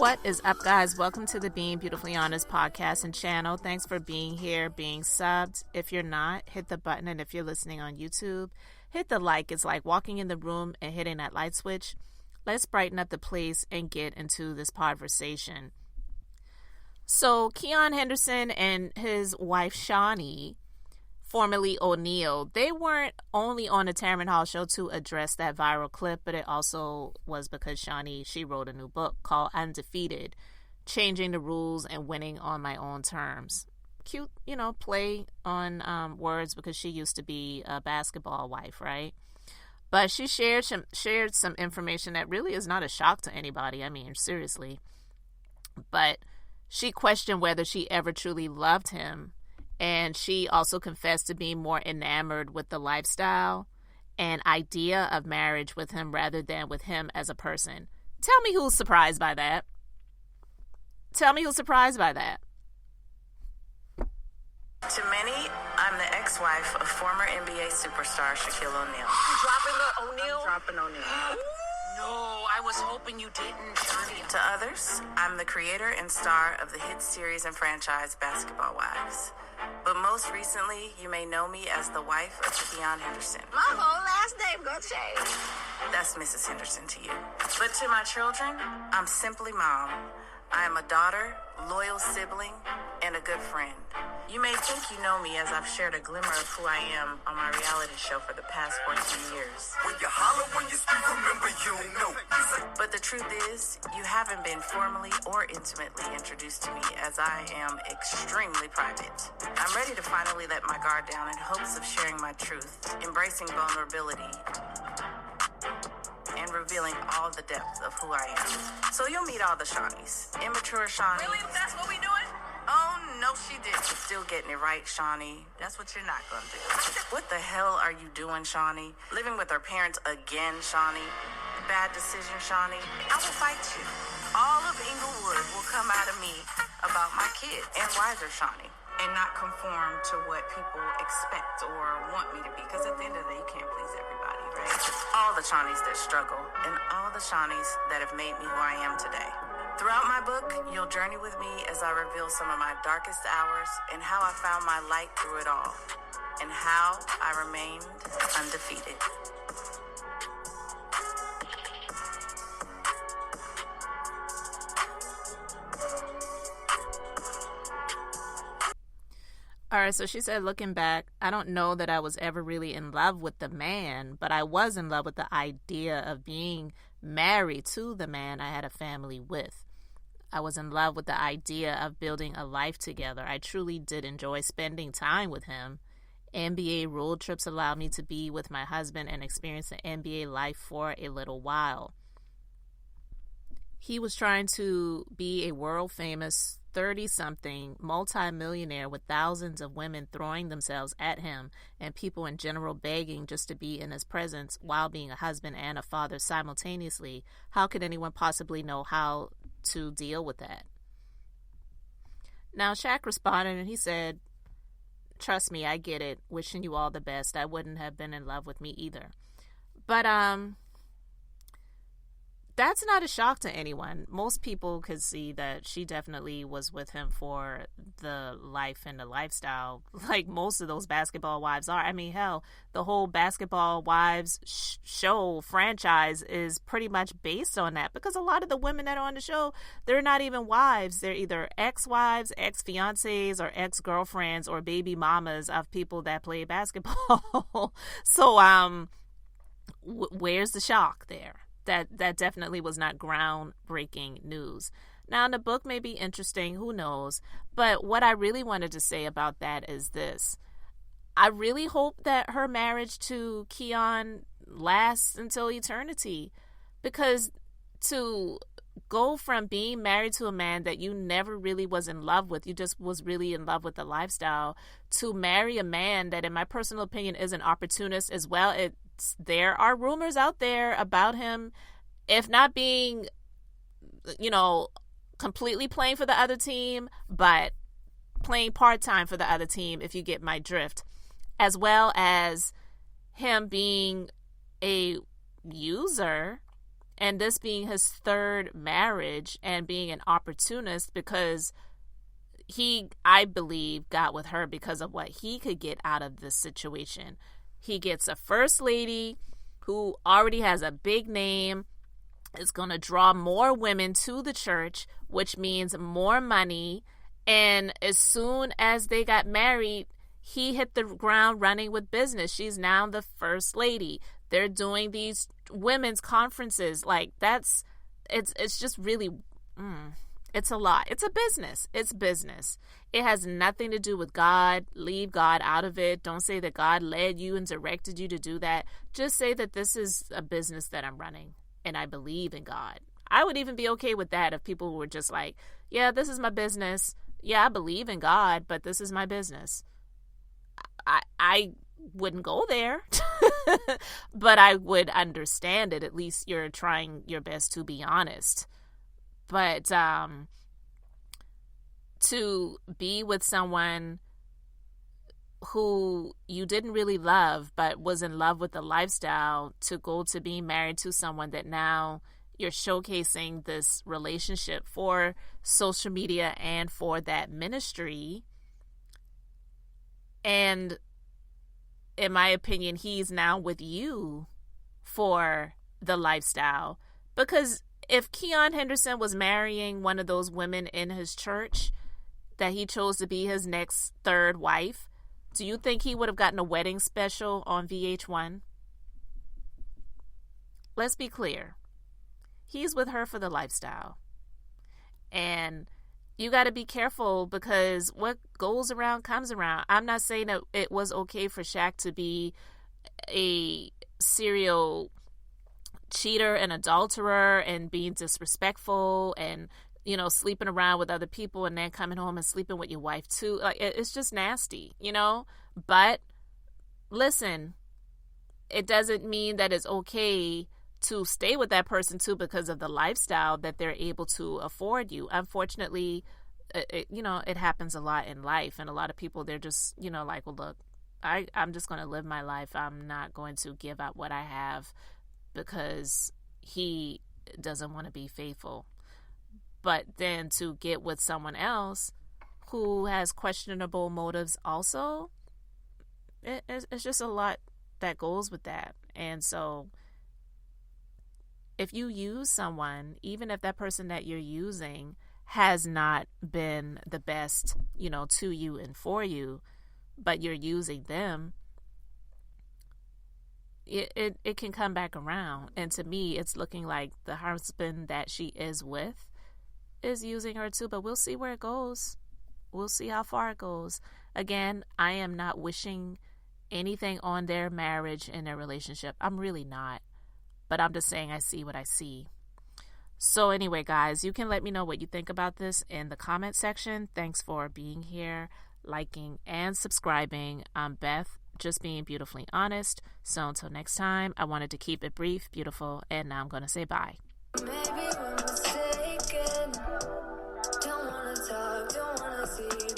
What is up, guys? Welcome to the Being Beautifully Honest podcast and channel. Thanks for being here, being subbed. If you're not, hit the button. And if you're listening on YouTube, hit the like. It's like walking in the room and hitting that light switch. Let's brighten up the place and get into this conversation. So Keionhenderson Henderson and his wife Shaunie, formerly O'Neal, they weren't only on the Tamron Hall show to address that viral clip, but it also was because Shaunie, she wrote a new book called Undefeated, Changing the Rules and Winning on My Own Terms. Cute, play on words, because she used to be a basketball wife, right? But she shared some information that really is not a shock to anybody. I mean, seriously. But she questioned whether she ever truly loved him. And she also confessed to being more enamored with the lifestyle and idea of marriage with him rather than with him as a person. Tell me who's surprised by that. Tell me who's surprised by that. To many, I'm the ex-wife of former NBA superstar Shaquille O'Neal. You dropping the O'Neal? I'm dropping O'Neal. No, I was hoping you didn't, Shaunie. To others, I'm the creator and star of the hit series and franchise Basketball Wives. But most recently, you may know me as the wife of Shaunie Henderson. My whole last name gonna change. That's Mrs. Henderson to you. But to my children, I'm simply mom. I am a daughter, loyal sibling, and a good friend. You may think you know me as I've shared a glimmer of who I am on my reality show for the past 14 years. When you holler, when you speak, remember you don't know. But the truth is, you haven't been formally or intimately introduced to me, as I am extremely private. I'm ready to finally let my guard down in hopes of sharing my truth, embracing vulnerability, and revealing all the depth of who I am. So you'll meet all the Shaunies. Immature Shaunie. Really? That's what we doing? Oh, no, she didn't. Still getting it right, Shaunie. That's what you're not gonna do. What the hell are you doing, Shaunie? Living with her parents again, Shaunie? Bad decision, Shaunie? I will fight you. All of Inglewood will come out of me about my kids. And wiser, Shaunie. And not conform to what people expect or want me to be. Because at the end of the day, you can't please everybody, right? All the Shaunies that struggle, and all the Shaunies that have made me who I am today. Throughout my book, you'll journey with me as I reveal some of my darkest hours and how I found my light through it all, and how I remained undefeated. All right, so she said, looking back, I don't know that I was ever really in love with the man, but I was in love with the idea of being married to the man I had a family with. I was in love with the idea of building a life together. I truly did enjoy spending time with him. NBA road trips allowed me to be with my husband and experience the NBA life for a little while. He was trying to be a world-famous 30-something multi-millionaire with thousands of women throwing themselves at him and people in general begging just to be in his presence while being a husband and a father simultaneously. How could anyone possibly know how to deal with that? Now, Shaq responded and he said, "Trust me, I get it. Wishing you all the best. I wouldn't have been in love with me either." But, that's not a shock to anyone. Most people could see that she definitely was with him for the life and the lifestyle, like most of those basketball wives are. I mean, hell, the whole Basketball Wives show franchise is pretty much based on that, because a lot of the women that are on the show, they're not even wives. They're either ex-wives, ex-fiancés, or ex-girlfriends, or baby mamas of people that play basketball. So, where's the shock there? That definitely was not groundbreaking news. Now, the book may be interesting, who knows? But what I really wanted to say about that is this. I really hope that her marriage to Keion lasts until eternity, because to go from being married to a man that you never really was in love with, you just was really in love with the lifestyle, to marry a man that, in my personal opinion, is an opportunist as well. There are rumors out there about him, if not being, completely playing for the other team, but playing part-time for the other team, if you get my drift, as well as him being a user And this being his third marriage and being an opportunist because he, I believe, got with her because of what he could get out of this situation. He gets a first lady who already has a big name, is going to draw more women to the church, which means more money. And as soon as they got married, he hit the ground running with business. She's now the first lady. They're doing these women's conferences. Like, it's just really, it's a lot. It's a business. It's business. It has nothing to do with God. Leave God out of it. Don't say that God led you and directed you to do that. Just say that this is a business that I'm running and I believe in God. I would even be okay with that if people were just like, yeah, this is my business. Yeah, I believe in God, but this is my business. I wouldn't go there, but I would understand it. At least you're trying your best to be honest. But to be with someone who you didn't really love, but was in love with the lifestyle, to go to being married to someone that now you're showcasing this relationship for social media and for that ministry. And in my opinion, he's now with you for the lifestyle. Because if Keion Henderson was marrying one of those women in his church that he chose to be his next third wife, do you think he would have gotten a wedding special on VH1? Let's be clear. He's with her for the lifestyle. And you got to be careful, because what goes around comes around. I'm not saying that it was okay for Shaq to be a serial cheater and adulterer and being disrespectful and, you know, sleeping around with other people and then coming home and sleeping with your wife too. Like, it's just nasty, you know? But listen, it doesn't mean that it's okay to stay with that person too because of the lifestyle that they're able to afford you. Unfortunately, it happens a lot in life, and a lot of people, they're just, like, well, look, I'm just going to live my life. I'm not going to give up what I have because he doesn't want to be faithful. But then to get with someone else who has questionable motives also, it's just a lot that goes with that. And so if you use someone, even if that person that you're using has not been the best, to you and for you, but you're using them, it can come back around. And to me, it's looking like the husband that she is with is using her too, but we'll see where it goes. We'll see how far it goes. Again, I am not wishing anything on their marriage and their relationship. I'm really not. But I'm just saying I see what I see. So anyway, guys, you can let me know what you think about this in the comment section. Thanks for being here, liking, and subscribing. I'm Beth, just being beautifully honest. So until next time, I wanted to keep it brief, beautiful, and now I'm going to say bye. Maybe we're mistaken. Don't wanna talk, don't wanna see.